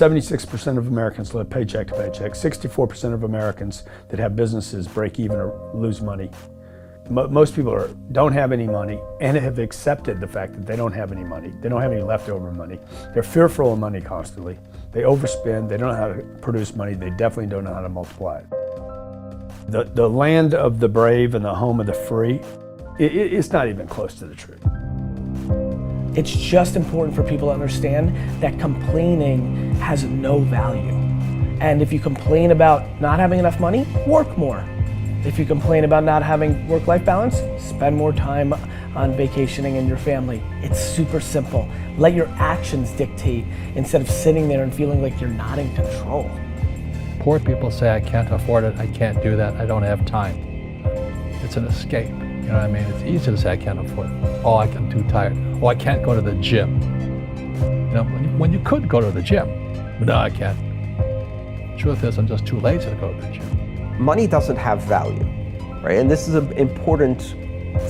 76% of Americans live paycheck to paycheck. 64% of Americans that have businesses break even or lose money. Most people don't have any money and have accepted the fact that they don't have any money. They don't have any leftover money. They're fearful of money constantly. They overspend. They don't know how to produce money. They definitely don't know how to multiply it. The land of the brave and the home of the free, it's not even close to the truth. It's just important for people to understand that complaining has no value. And if you complain about not having enough money, work more. If you complain about not having work-life balance, spend more time on vacationing in your family. It's super simple. Let your actions dictate instead of sitting there and feeling like you're not in control. Poor people say, I can't afford it, I can't do that, I don't have time. It's an escape, you know what I mean? It's easy to say I can't afford it. Oh, I'm too tired. Oh, I can't go to the gym. You know, when you could go to the gym, but no, I can't. Truth is, I'm just too lazy to go to the gym. Money doesn't have value, right? And this is an important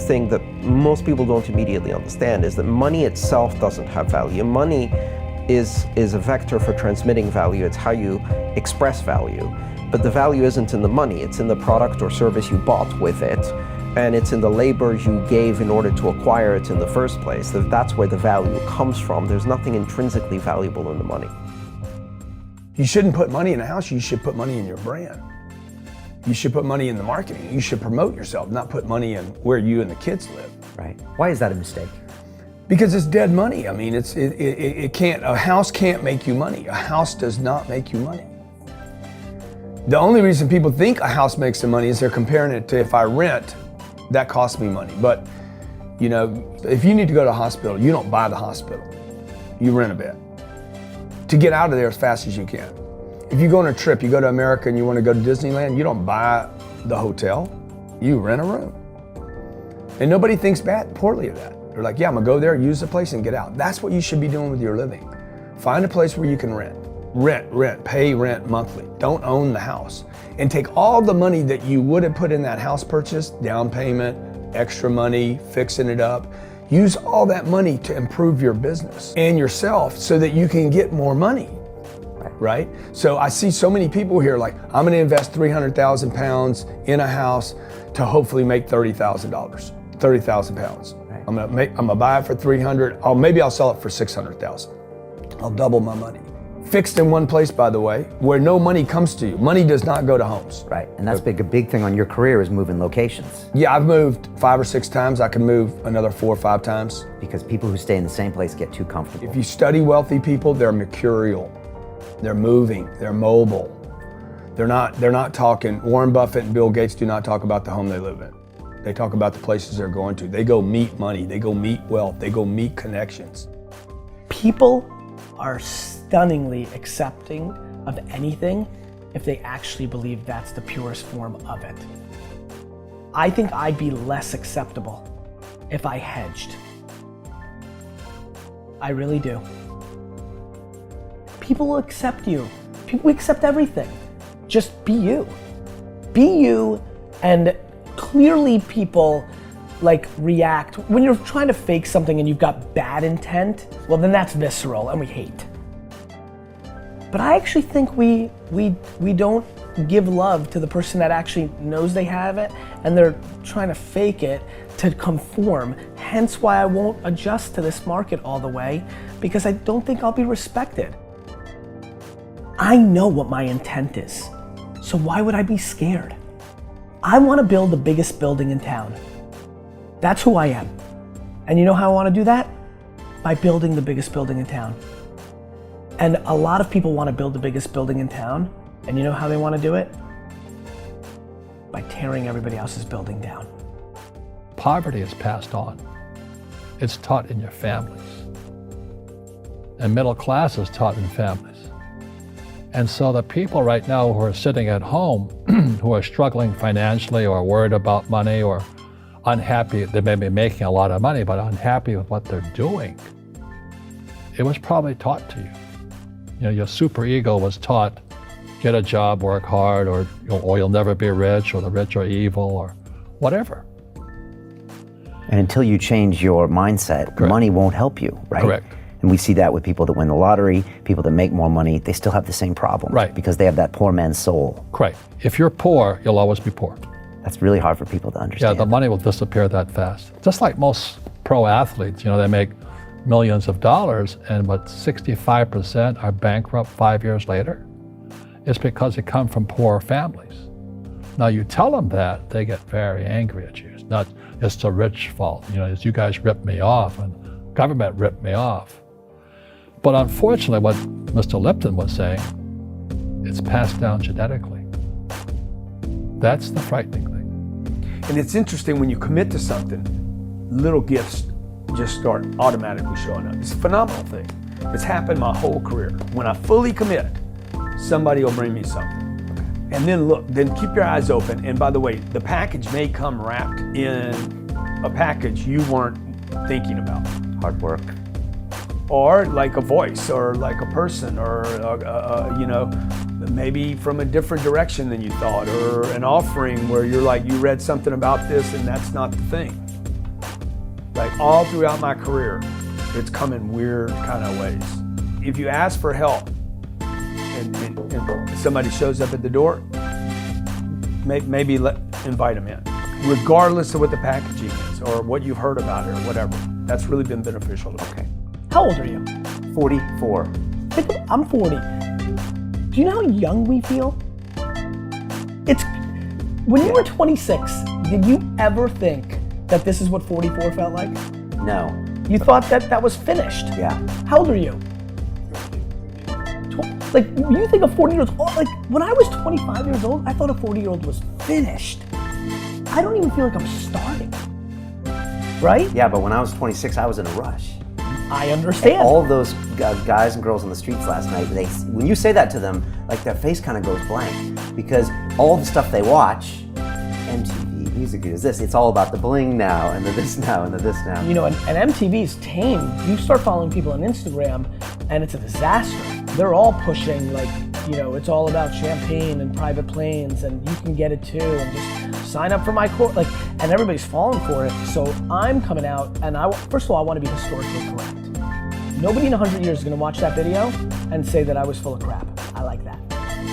thing that most people don't immediately understand, is that money itself doesn't have value. Money is a vector for transmitting value. It's how you express value. But the value isn't in the money, it's in the product or service you bought with it, and it's in the labor you gave in order to acquire it in the first place. That's where the value comes from. There's nothing intrinsically valuable in the money. You shouldn't put money in a house, you should put money in your brand. You should put money in the marketing. You should promote yourself, not put money in where you and the kids live. Right. Why is that a mistake? Because it's dead money. I mean, it can't, a house can't make you money. A house does not make you money. The only reason people think a house makes them money is they're comparing it to, if I rent, that costs me money. But, you know, if you need to go to a hospital, you don't buy the hospital. You rent a bed to get out of there as fast as you can. If you go on a trip, you go to America and you want to go to Disneyland, you don't buy the hotel, you rent a room. And nobody thinks poorly of that. They're like, yeah, I'm gonna go there, use the place and get out. That's what you should be doing with your living. Find a place where you can rent. Pay rent monthly. Don't own the house. And take all the money that you would have put in that house purchase, down payment, extra money, fixing it up, use all that money to improve your business and yourself so that you can get more money. Right? So I see so many people here like, I'm gonna invest 300,000 pounds in a house to hopefully make $30,000, 30,000 pounds. Right. I'm gonna buy it for 300, maybe I'll sell it for 600,000. I'll double my money. Fixed in one place, by the way, where no money comes to you. Money does not go to homes. Right, and that's a big thing on your career is moving locations. Yeah, I've moved 5 or 6 times. I can move another 4 or 5 times. Because people who stay in the same place get too comfortable. If you study wealthy people, they're mercurial. They're moving, they're mobile. They're not talking, Warren Buffett and Bill Gates do not talk about the home they live in. They talk about the places they're going to. They go meet money, they go meet wealth, they go meet connections. People are stunningly accepting of anything if they actually believe that's the purest form of it. I think I'd be less acceptable if I hedged. I really do. People will accept you. People accept everything. Just be you. Be you, and clearly people like react. When you're trying to fake something and you've got bad intent, well then that's visceral and we hate. But I actually think we don't give love to the person that actually knows they have it and they're trying to fake it to conform. Hence why I won't adjust to this market all the way, because I don't think I'll be respected. I know what my intent is, so why would I be scared? I want to build the biggest building in town. That's who I am. And you know how I want to do that? By building the biggest building in town. And a lot of people want to build the biggest building in town, and you know how they want to do it? By tearing everybody else's building down. Poverty is passed on. It's taught in your families. And middle class is taught in families. And so the people right now who are sitting at home, who are struggling financially or worried about money or unhappy, they may be making a lot of money, but unhappy with what they're doing, it was probably taught to you. You know, your super ego was taught, get a job, work hard, or you'll never be rich, or the rich are evil, or whatever. And until you change your mindset, Correct. Money won't help you, right? Correct. And we see that with people that win the lottery, people that make more money, they still have the same problem. Right. Because they have that poor man's soul. Right. If you're poor, you'll always be poor. That's really hard for people to Yeah, understand. the money will disappear that fast. Just like most pro athletes, they make millions of dollars, and but 65% are bankrupt 5 years later. It's because they come from poor families. Now you tell them that, they get very angry at you. It's not, it's the rich fault. It's you guys ripped me off and government ripped me off. But unfortunately, what Mr. Lipton was saying, it's passed down genetically. That's the frightening thing. And it's interesting when you commit to something, little gifts just start automatically showing up. It's a phenomenal thing. It's happened my whole career. When I fully commit, somebody will bring me something. And then look, then keep your eyes open. And by the way, the package may come wrapped in a package you weren't thinking about. Hard work. Or like a voice, or like a person, or maybe from a different direction than you thought, or an offering where you're like, you read something about this and that's not the thing. Like all throughout my career, it's come in weird kind of ways. If you ask for help and somebody shows up at the door, maybe invite them in, regardless of what the packaging is or what you've heard about it or whatever. That's really been beneficial to me. Okay. How old are you? 44. I'm 40. Do you know how young we feel? When you were 26, did you ever think that this is what 44 felt like? No. You thought that was finished? Yeah. How old are you? Like, you think a 40-year-old, like, when I was 25 years old, I thought a 40-year-old was finished. I don't even feel like I'm starting. Right? Yeah, but when I was 26, I was in a rush. I understand. All those guys and girls on the streets last night, when you say that to them, like their face kind of goes blank, because all the stuff they watch, MTV, music videos, this, it's all about the bling now, and the this now, and the this now. And MTV's tame. You start following people on Instagram, and it's a disaster. They're all pushing, like, it's all about champagne and private planes, and you can get it too, and just sign up for my course, and everybody's falling for it. So I'm coming out, and first of all, I want to be historically correct. Nobody in 100 years is going to watch that video and say that I was full of crap. I like that,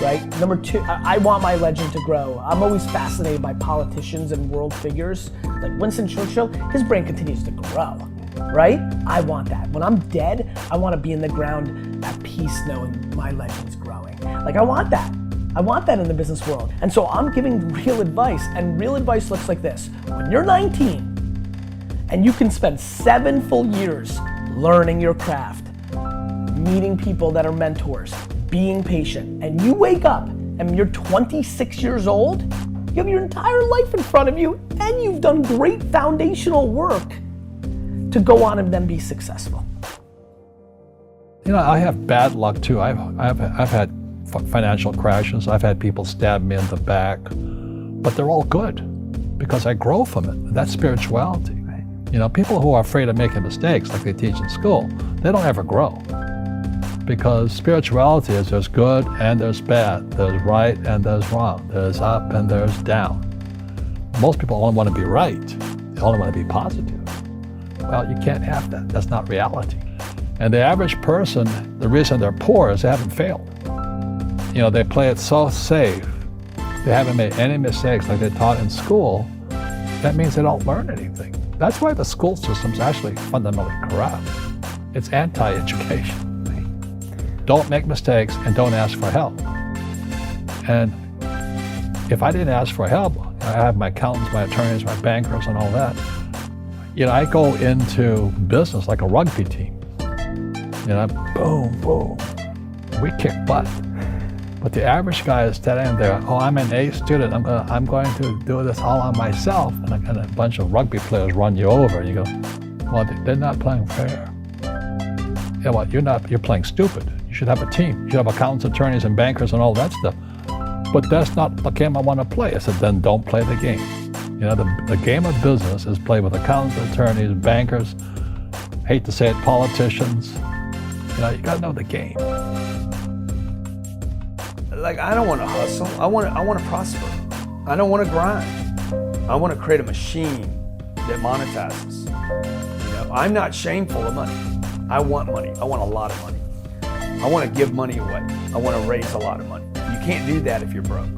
right? Number two, I want my legend to grow. I'm always fascinated by politicians and world figures. Like Winston Churchill, his brain continues to grow, right? I want that. When I'm dead, I want to be in the ground at peace knowing my legend's growing. Like, I want that. I want that in the business world. And so I'm giving real advice, and real advice looks like this. When you're 19 and you can spend 7 full years learning your craft, meeting people that are mentors, being patient, and you wake up and you're 26 years old, you have your entire life in front of you, and you've done great foundational work to go on and then be successful. I have bad luck too. I've had financial crashes. I've had people stab me in the back, but they're all good because I grow from it. That's spirituality. Right. People who are afraid of making mistakes, like they teach in school, they don't ever grow. Because spirituality is there's good and there's bad, there's right and there's wrong, there's up and there's down. Most people only want to be right. They only want to be positive. Well, you can't have that. That's not reality. And the average person, the reason they're poor is they haven't failed. They play it so safe. They haven't made any mistakes like they taught in school. That means they don't learn anything. That's why the school system's actually fundamentally corrupt. It's anti-education. Don't make mistakes and don't ask for help. And if I didn't ask for help, I have my accountants, my attorneys, my bankers, and all that. I go into business like a rugby team. Boom, boom. We kick butt. But the average guy is standing there, I'm an A student, I'm going to do this all on myself. And a bunch of rugby players run you over, and you go, well, they're not playing fair. Yeah, well, you're playing stupid. You should have a team. You should have accountants, attorneys, and bankers, and all that stuff. But that's not the game I want to play. I said, then don't play the game. The game of business is played with accountants, attorneys, bankers, hate to say it, politicians. You got to know the game. Like, I don't want to hustle. I want to prosper. I don't want to grind. I want to create a machine that monetizes. I'm not shameful of money. I want money. I want a lot of money. I want to give money away. I want to raise a lot of money. You can't do that if you're broke.